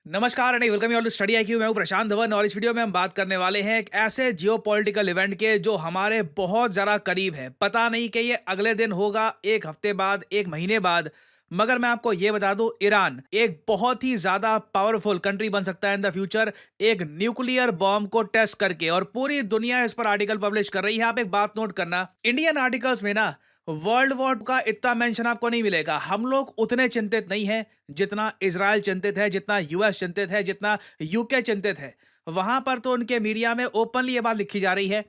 नमस्कार and welcome you all to study IQ. मैं हूं प्रशांत धवन और इस वीडियो में हम बात करने वाले हैं एक ऐसे जियोपॉलिटिकल इवेंट के जो हमारे बहुत ज़्यादा करीब है। पता नहीं कि ये अगले दिन होगा, एक हफ्ते बाद, एक महीने बाद, मगर मैं आपको ये बता दूं, ईरान एक बहुत ही ज़्यादा पावरफुल कंट्री बन सकता है इन द फ्यूचर, एक न्यूक्लियर बॉम्ब को टेस्ट करके। और पूरी दुनिया इस पर आर्टिकल पब्लिश कर रही है। आप एक बात नोट करना, इंडियन आर्टिकल्स में ना वर्ल्ड वॉर का इतना मेंशन आपको नहीं मिलेगा। हम लोग उतने चिंतित नहीं हैं जितना इजराइल चिंतित है, जितना यूएस चिंतित है, जितना यूके चिंतित है। वहां पर तो उनके मीडिया में ओपनली ये बात लिखी जा रही है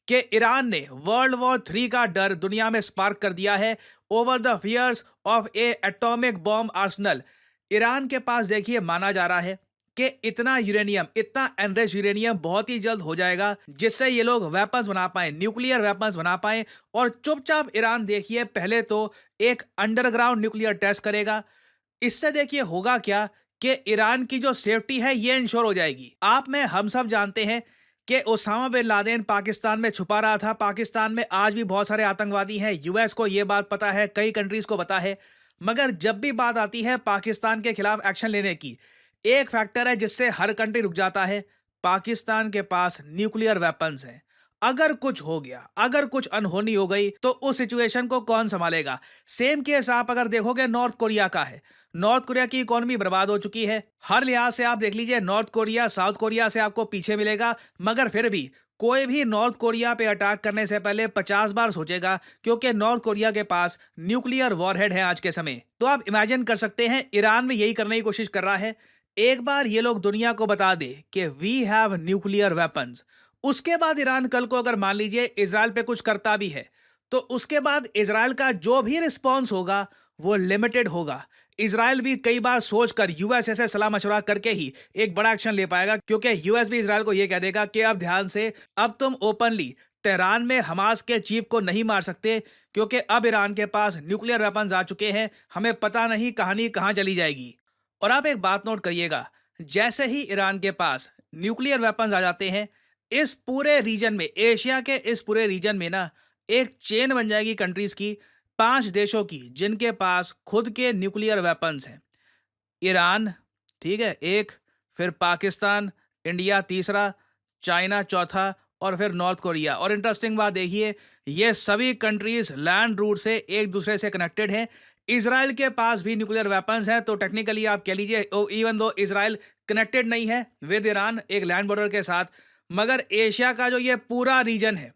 कि ईरान ने वर्ल्ड वॉर 3 का डर दुनिया में स्पार्क कर दिया है over the fears of a atomic bomb arsenal. Iran के पास देखिए माना जा रहा है कि इतना यूरेनियम, इतना एनरिच यूरेनियम बहुत ही जल्द हो जाएगा जिससे ये लोग वेपन्स बना पाए, न्यूक्लियर वेपन्स बना पाए। और चुपचाप ईरान देखिए पहले तो एक अंडरग्राउंड न्यूक्लियर टेस्ट करेगा। इससे देखिए होगा क्या कि ईरान की जो सेफ्टी है ये इंश्योर हो जाएगी। आप में हम सब जानते हैं कि ओसामा बिन लादेन पाकिस्तान में छुपा रहा था। पाकिस्तान में आज भी बहुत सारे आतंकवादी हैं। यूएस को ये बात पता है, कई कंट्रीज को पता है। मगर जब भी बात आती है पाकिस्तान के खिलाफ एक्शन लेने की, एक फैक्टर है जिससे हर कंट्री रुक जाता है। पाकिस्तान के पास न्यूक्लियर वेपन्स हैं। अगर कुछ हो गया, अगर कुछ अनहोनी हो गई तो उस सिचुएशन को कौन संभालेगा? सेम केस आप अगर देखोगे नॉर्थ कोरिया का है। नॉर्थ कोरिया की इकोनॉमी बर्बाद हो चुकी है। हर लिहाज से आप देख लीजिए, नॉर्थ कोरिया साउथ कोरिया से आपको पीछे मिलेगा। मगर फिर भी कोई भी नॉर्थ कोरिया पे अटैक करने से पहले 50 बार सोचेगा, क्योंकि नॉर्थ कोरिया के पास न्यूक्लियर वॉरहेड है आज के समय। तो आप इमेजिन कर सकते हैं ईरान भी यही करने की कोशिश कर रहा है। एक बार ये लोग दुनिया को बता दे कि वी हैव न्यूक्लियर वेपन्स, उसके बाद ईरान कल को अगर मान लीजिए इजराइल पे कुछ करता भी है, तो उसके बाद इजराइल का जो भी रिस्पॉन्स होगा वो लिमिटेड होगा। इजराइल भी कई बार सोचकर यूएस से सलाह मशवरा करके ही एक बड़ा एक्शन ले पाएगा, क्योंकि यूएस भी इजराइल को यह कह देगा कि अब ध्यान से, अब तुम ओपनली तेहरान में हमास के चीफ को नहीं मार सकते, क्योंकि अब ईरान के पास न्यूक्लियर वेपन्स आ चुके हैं। हमें पता नहीं कहानी कहां चली जाएगी। और आप एक बात नोट करिएगा, जैसे ही ईरान के पास न्यूक्लियर वेपन्स आ जाते हैं, इस पूरे रीजन में, एशिया के इस पूरे रीजन में ना एक चेन बन जाएगी कंट्रीज की, 5 देशों की जिनके पास खुद के न्यूक्लियर वेपन्स हैं। ईरान, ठीक है, एक, फिर पाकिस्तान, इंडिया तीसरा, चाइना चौथा, और फिर नॉर्थ कोरिया। और इंटरेस्टिंग बात देखिए, ये सभी कंट्रीज लैंड रूट से एक दूसरे से कनेक्टेड हैं। इजराइल के पास भी न्यूक्लियर वेपन्स हैं, तो टेक्निकली आप कह लीजिए इवन दो इजराइल कनेक्टेड नहीं है विद ईरान एक लैंड बॉर्डर के साथ, मगर एशिया का जो ये पूरा रीजन है,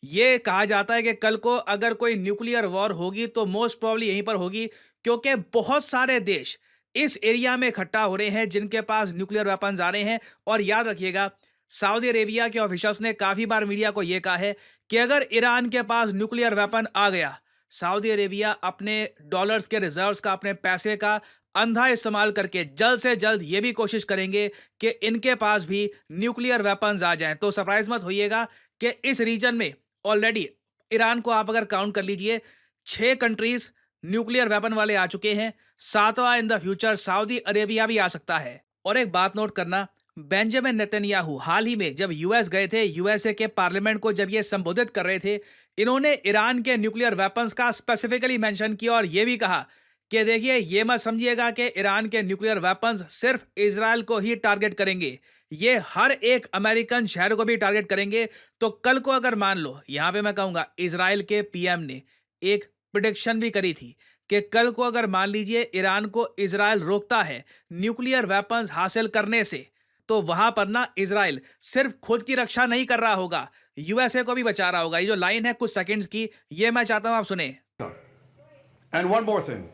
ये कहा जाता है कि कल को अगर कोई न्यूक्लियर वॉर होगी तो मोस्ट प्रॉब्ली यहीं पर होगी, क्योंकि बहुत सारे देश इस एरिया में इकट्ठा हो रहे हैं जिनके पास न्यूक्लियर वेपन्स आ रहे हैं। और याद रखिएगा, सऊदी अरेबिया के ऑफिशियल्स ने काफ़ी बार मीडिया को यह कहा है कि अगर ईरान के पास न्यूक्लियर वेपन आ गया, सऊदी अरेबिया अपने डॉलर्स के रिजर्व्स का, अपने पैसे का अंधा इस्तेमाल करके जल्द से जल्द ये भी कोशिश करेंगे कि इनके पास भी न्यूक्लियर वेपन्स आ जाएं। तो सरप्राइज मत होइएगा कि इस रीजन में ऑलरेडी ईरान को आप अगर काउंट कर लीजिए, 6 कंट्रीज न्यूक्लियर वेपन वाले आ चुके हैं। सातवां in the future Saudi Arabia भी आ सकता है। और एक बात नोट करना, बेंजामिन नेतन्याहू हाल ही में जब यूएस गए थे, यूएसए के पार्लियामेंट को जब ये संबोधित कर रहे थे, इन्होंने ईरान के न्यूक्लियर वेपन्स का स्पेसिफिकली मेंशन किया और ये भी कहा कि देखिए, ये मत समझिएगा कि ईरान के न्यूक्लियर वेपन्स सिर्फ इजराइल को ही टारगेट करेंगे, ये हर एक अमेरिकन शहर को भी टारगेट करेंगे। तो कल को अगर मान लो, यहां पे मैं कहूंगा इजराइल के पीएम ने एक प्रिडिक्शन भी करी थी कि कल को अगर मान लीजिए ईरान को इजराइल रोकता है न्यूक्लियर वेपन्स हासिल करने से, तो वहां पर ना इजराइल सिर्फ खुद की रक्षा नहीं कर रहा होगा, यूएसए को भी बचा रहा होगा। ये जो लाइन है कुछ सेकंड्स की, ये मैं चाहता हूं आप सुने। And one more thing.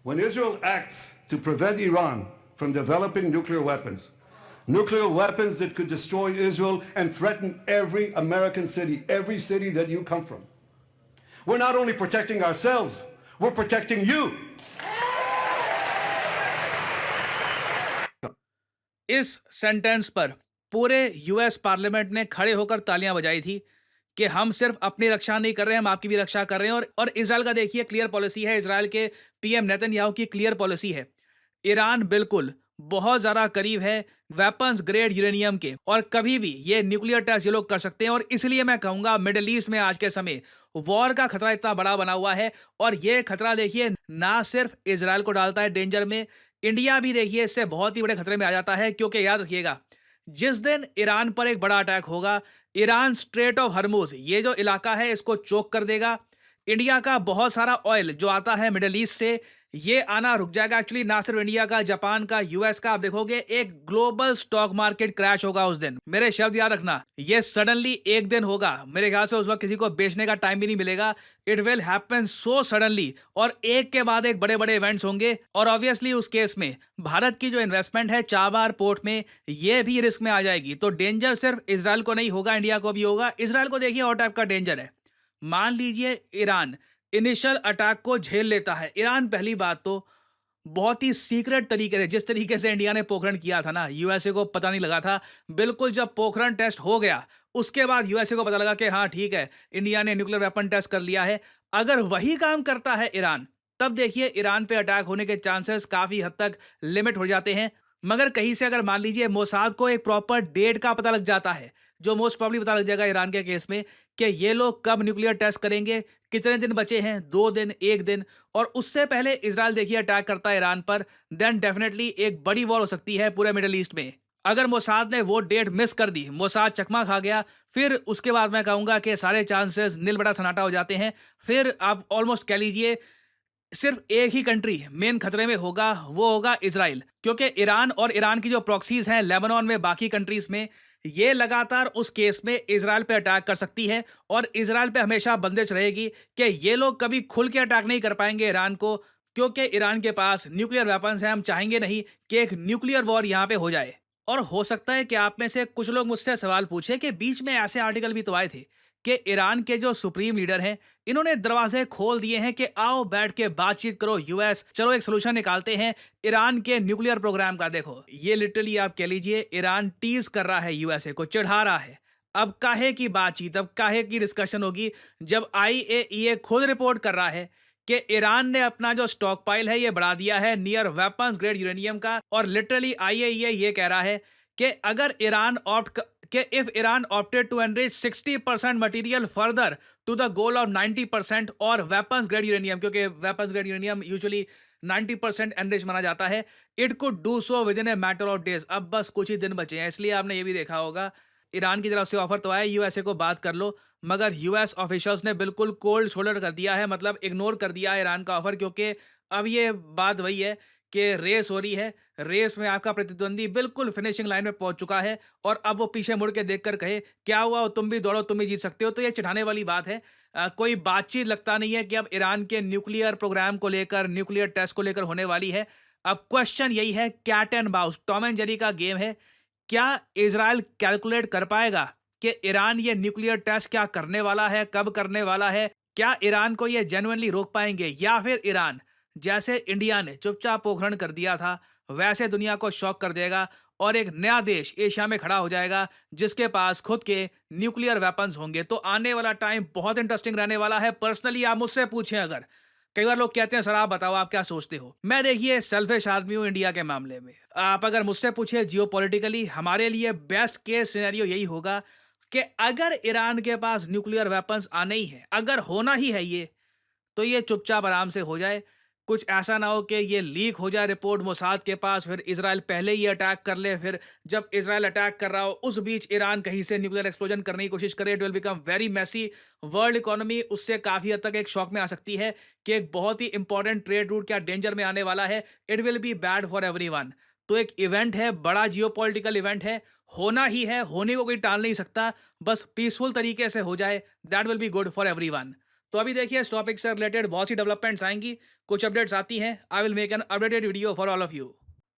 When Israel acts to prevent Iran from developing nuclear weapons that could destroy Israel and threaten every American city, every city that you come from, we're not only protecting ourselves, we're protecting you. इस sentence पर पूरे US parliament ने खड़े होकर तालियां बजाई थी कि हम सिर्फ अपनी रक्षा नहीं कर रहे हैं, हम आपकी भी रक्षा कर रहे हैं। और इजराइल का देखिए क्लियर पॉलिसी है, इजराइल के पीएम नेतन्याहू की क्लियर पॉलिसी है, ईरान बिल्कुल बहुत ज़्यादा करीब है वेपन्स ग्रेड यूरेनियम के, और कभी भी ये न्यूक्लियर टेस्ट ये लोग कर सकते हैं। और इसलिए मैं कहूँगा मिडिल ईस्ट में आज के समय वॉर का खतरा इतना बड़ा बना हुआ है। और ये खतरा देखिए ना सिर्फ इजराइल को डालता है डेंजर में, इंडिया भी देखिए इससे बहुत ही बड़े खतरे में आ जाता है, क्योंकि याद रखिएगा, जिस दिन ईरान पर एक बड़ा अटैक होगा, ईरान स्ट्रेट ऑफ हर्मुज ये जो इलाका है इसको चोक कर देगा। इंडिया का बहुत सारा ऑयल जो आता है मिडल ईस्ट से, ये आना रुक जाएगा। एक्चुअली ना सिर्फ इंडिया का, जापान का, यूएस का, आप देखोगे एक ग्लोबल स्टॉक मार्केट क्रैश होगा उस दिन। मेरे शब्द याद रखना, ये सडनली एक दिन होगा। मेरे ख्याल से उस वक्त किसी को बेचने का टाइम भी नहीं मिलेगा। It will happen so suddenly, और एक के बाद एक बड़े बड़े इवेंट्स होंगे। और ऑब्वियसली उस केस में भारत की जो इन्वेस्टमेंट है चाबार पोर्ट में, ये भी रिस्क में आ जाएगी। तो डेंजर सिर्फ इसराइल को नहीं होगा, इंडिया को भी होगा। इसराइल को देखिए और टाइप का डेंजर है। मान लीजिए ईरान इनिशियल अटैक को झेल लेता है। ईरान पहली बात तो बहुत ही सीक्रेट तरीके से, जिस तरीके से इंडिया ने पोखरण किया था ना, यूएसए को पता नहीं लगा था। बिल्कुल जब पोखरण टेस्ट हो गया उसके बाद यूएसए को पता लगा कि हाँ ठीक है, इंडिया ने न्यूक्लियर वेपन टेस्ट कर लिया है। अगर वही काम करता है ईरान, तब देखिए ईरान पे अटैक होने के चांसेस काफी हद तक लिमिट हो जाते हैं। मगर कहीं से अगर मान लीजिए मोसाद को एक प्रॉपर डेट का पता लग जाता है, जो मोस्ट प्रॉब्ली पता लग जाएगा ईरान के केस में, कि ये लोग कब न्यूक्लियर टेस्ट करेंगे, कितने दिन बचे हैं, 2 दिन, 1 दिन, और उससे पहले इजराइल देखिए अटैक करता है ईरान पर, देन डेफिनेटली एक बड़ी वॉर हो सकती है पूरे मिडिल ईस्ट में। अगर मोसाद ने वो डेट मिस कर दी, मोसाद चकमा खा गया, फिर उसके बाद मैं कहूंगा कि सारे चांसेस नील बड़ा सन्नाटा हो जाते हैं। फिर आप ऑलमोस्ट कह लीजिए सिर्फ एक ही कंट्री मेन खतरे में होगा, वो होगा इजराइल। क्योंकि ईरान और ईरान की जो प्रॉक्सीज हैं लेबनान में, बाकी कंट्रीज में, ये लगातार उस केस में इजराइल पे अटैक कर सकती है। और इजराइल पे हमेशा बंदिश रहेगी कि ये लोग कभी खुल के अटैक नहीं कर पाएंगे ईरान को, क्योंकि ईरान के पास न्यूक्लियर वेपन्स हैं। हम चाहेंगे नहीं कि एक न्यूक्लियर वॉर यहाँ पे हो जाए। और हो सकता है कि आप में से कुछ लोग मुझसे सवाल पूछे कि बीच में ऐसे आर्टिकल भी तो आए थे कि ईरान के जो सुप्रीम लीडर हैं, इन्होंने दरवाजे खोल दिए हैं कि आओ बैठ के बातचीत करो यूएस, चलो एक सोल्यूशन निकालते हैं ईरान के न्यूक्लियर प्रोग्राम का। देखो ये लिटरली आप कह लीजिए ईरान टीज कर रहा है, यूएसए को चिढ़ा रहा है। अब काहे की बातचीत, अब काहे की डिस्कशन होगी, जब आईएईए खुद रिपोर्ट कर रहा है कि ईरान ने अपना जो स्टॉक पाइल है ये बढ़ा दिया है नियर वेपन्स ग्रेड यूरेनियम का। और लिटरली आईएईए ये कह रहा है कि अगर Iran if Iran opted to enrich 60% material further to the goal of 90% और weapons grade uranium, क्योंकि weapons grade uranium usually 90% enrich माना जाता है, it could do so within a matter of days। अब बस कुछ ही दिन बचे हैं। इसलिए आपने ये भी देखा होगा ईरान की तरफ से ऑफर तो आया यूएसए को बात कर लो, मगर यूएस ऑफिशियल्स ने बिल्कुल कोल्ड शोल्डर कर दिया है, मतलब इग्नोर कर दिया है ईरान का ऑफर। क्योंकि अब ये बात वही है कि रेस हो रही है, रेस में आपका प्रतिद्वंदी बिल्कुल फिनिशिंग लाइन में पहुंच चुका है, और अब वो पीछे मुड़ के देखकर कहे क्या हुआ, तुम भी दौड़ो, तुम भी जीत सकते हो, तो ये चिढ़ाने वाली बात है। कोई बातचीत लगता नहीं है कि अब ईरान के न्यूक्लियर प्रोग्राम को लेकर, न्यूक्लियर टेस्ट को लेकर होने वाली है। अब क्वेश्चन यही है, cat and mouse, Tom and Jerry का गेम है। क्या इजराइल कैलकुलेट कर पाएगा कि ईरान ये न्यूक्लियर टेस्ट क्या करने वाला है, कब करने वाला है? क्या ईरान को ये जेन्युइनली रोक पाएंगे, या फिर ईरान जैसे इंडिया ने चुपचाप पोखरण कर दिया था वैसे दुनिया को शॉक कर देगा और एक नया देश एशिया में खड़ा हो जाएगा जिसके पास खुद के न्यूक्लियर वेपन्स होंगे? तो आने वाला टाइम बहुत इंटरेस्टिंग रहने वाला है। पर्सनली आप मुझसे पूछें, अगर कई बार लोग कहते हैं सर आप बताओ आप क्या सोचते हो, मैं देखिए सेल्फिश आदमी हूं इंडिया के मामले में। आप अगर मुझसे पूछे जियोपॉलिटिकली हमारे लिए बेस्ट केस सिनेरियो यही होगा कि अगर ईरान के पास न्यूक्लियर वेपन्स आने ही है, अगर होना ही है ये, तो ये चुपचाप आराम से हो जाए। कुछ ऐसा ना हो कि ये लीक हो जाए रिपोर्ट मोसाद के पास, फिर इजराइल पहले ही अटैक कर ले, फिर जब इजराइल अटैक कर रहा हो उस बीच ईरान कहीं से न्यूक्लियर एक्सप्लोजन करने की कोशिश करे। It will become very messy. World economy उससे काफ़ी हद तक एक शॉक में आ सकती है कि एक बहुत ही इंपॉर्टेंट ट्रेड रूट क्या डेंजर में आने वाला है। It will be bad for everyone. तो एक इवेंट है, बड़ा जियोपॉलिटिकल इवेंट है, होना ही है, होने को कोई टाल नहीं सकता। बस पीसफुल तरीके से हो जाए, that will be good for everyone. तो अभी देखिए इस टॉपिक से रिलेटेड बहुत सी डेवलपमेंट्स आएंगी, कुछ अपडेट्स आती हैं। I will make an updated video for all of you.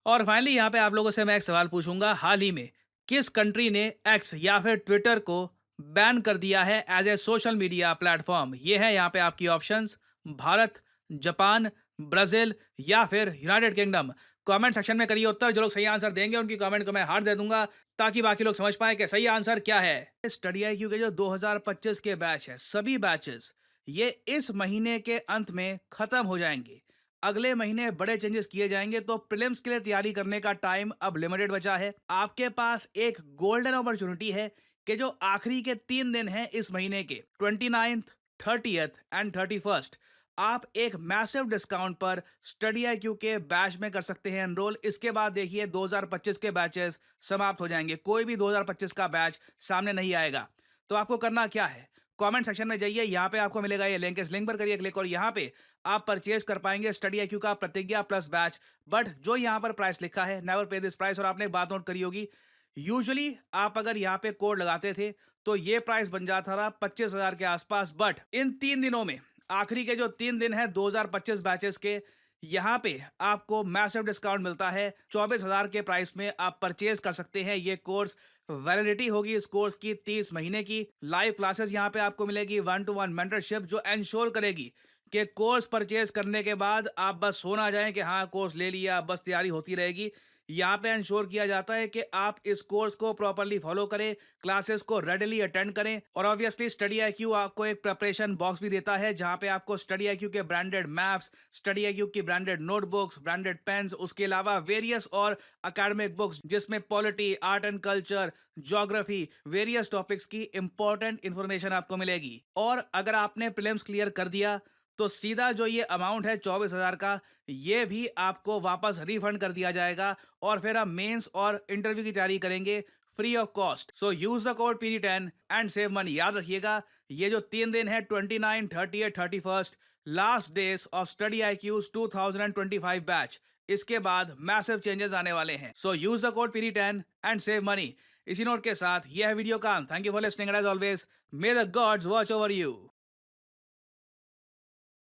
और फाइनली यहाँ पे आप लोगों से मैं एक सवाल पूछूंगा, हाल ही में किस कंट्री ने एक्स या फिर ट्विटर को बैन कर दिया है as a social media platform? ये है यहाँ पे आपकी ऑप्शंस, भारत, जापान, ब्राजील या फिर यूनाइटेड किंगडम। कमेंट सेक्शन में करिए उत्तर। जो लोग सही आंसर देंगे उनकी कमेंट को मैं हार्ट दे दूंगा ताकि बाकी लोग समझ पाए कि सही आंसर क्या है। स्टडी आईक्यू के जो 2025 के बैच है, सभी बैचेस ये इस महीने के अंत में खत्म हो जाएंगे। अगले महीने बड़े चेंजेस किए जाएंगे, तो प्रीलिम्स के लिए तैयारी करने का टाइम अब लिमिटेड बचा है। आपके पास एक गोल्डन अपॉर्चुनिटी है कि जो आखिरी के 3 दिन हैं इस महीने के 29th, 30th एंड 31st, आप एक मैसिव डिस्काउंट पर स्टडी IQ के बैच में कर सकते हैं एनरोल। इसके बाद देखिए 2025 के बैचेस समाप्त हो जाएंगे, कोई भी 2025 का बैच सामने नहीं आएगा। तो आपको करना क्या है, कमेंट सेक्शन में जाइए, यहाँ पे आपको मिलेगा ये लिंक, इस लिंक पर करिए क्लिक और यहाँ पे आप परचेज कर पाएंगे स्टडी IQ का प्रतिज्ञा प्लस बैच। बट जो यहाँ पर प्राइस लिखा है, नेवर पे दिस प्राइस, और आपने एक बात नोट करी होगी, यूजुअली आप अगर यहाँ पे कोड लगाते थे तो ये प्राइस बन जाता था 25,000 के आसपास। बट इन 3 दिनों में, आखिरी के जो 3 दिन है 2025 बैचेस के, यहाँ पे आपको मैसिव डिस्काउंट मिलता है। 24,000 के प्राइस में आप परचेज कर सकते हैं ये कोर्स। वैलिडिटी होगी इस कोर्स की 30 महीने की। लाइव क्लासेस यहाँ पे आपको मिलेगी, 1-to-1 मेंटरशिप जो एंश्योर करेगी कि कोर्स परचेज करने के बाद आप बस सो ना जाएं कि हाँ कोर्स ले लिया, बस तैयारी होती रहेगी। यहाँ पे इंश्योर किया जाता है कि आप इस कोर्स को प्रॉपर्ली फॉलो करें, क्लासेस को रेडिली अटेंड करें। और ऑब्वियसली स्टडी IQ आपको एक प्रिपरेशन बॉक्स भी देता है जहाँ पे आपको स्टडी IQ के ब्रांडेड मैप्स, स्टडी IQ की ब्रांडेड नोटबुक्स, ब्रांडेड पेन्स, उसके अलावा वेरियस और अकेडमिक बुक्स जिसमें polity, art and culture, geography, various topics की इंपॉर्टेंट इंफॉर्मेशन आपको मिलेगी। और अगर आपने प्रीलिम्स क्लियर कर दिया तो सीधा जो ये अमाउंट है 24,000 का, ये भी आपको वापस रिफंड कर दिया जाएगा और फिर आप मेंस और इंटरव्यू की तैयारी करेंगे free of cost. So use the code PD10 and save money. याद रखिएगा, ये जो 3 दिन है 29, 30, 31 last days of study IQ's 2025 batch, इसके बाद मैसिव चेंजेस आने वाले हैं। So use the code PD10 and save money. इसी नोट के साथ यह वीडियो का, thank you for listening as always, may the gods watch over you.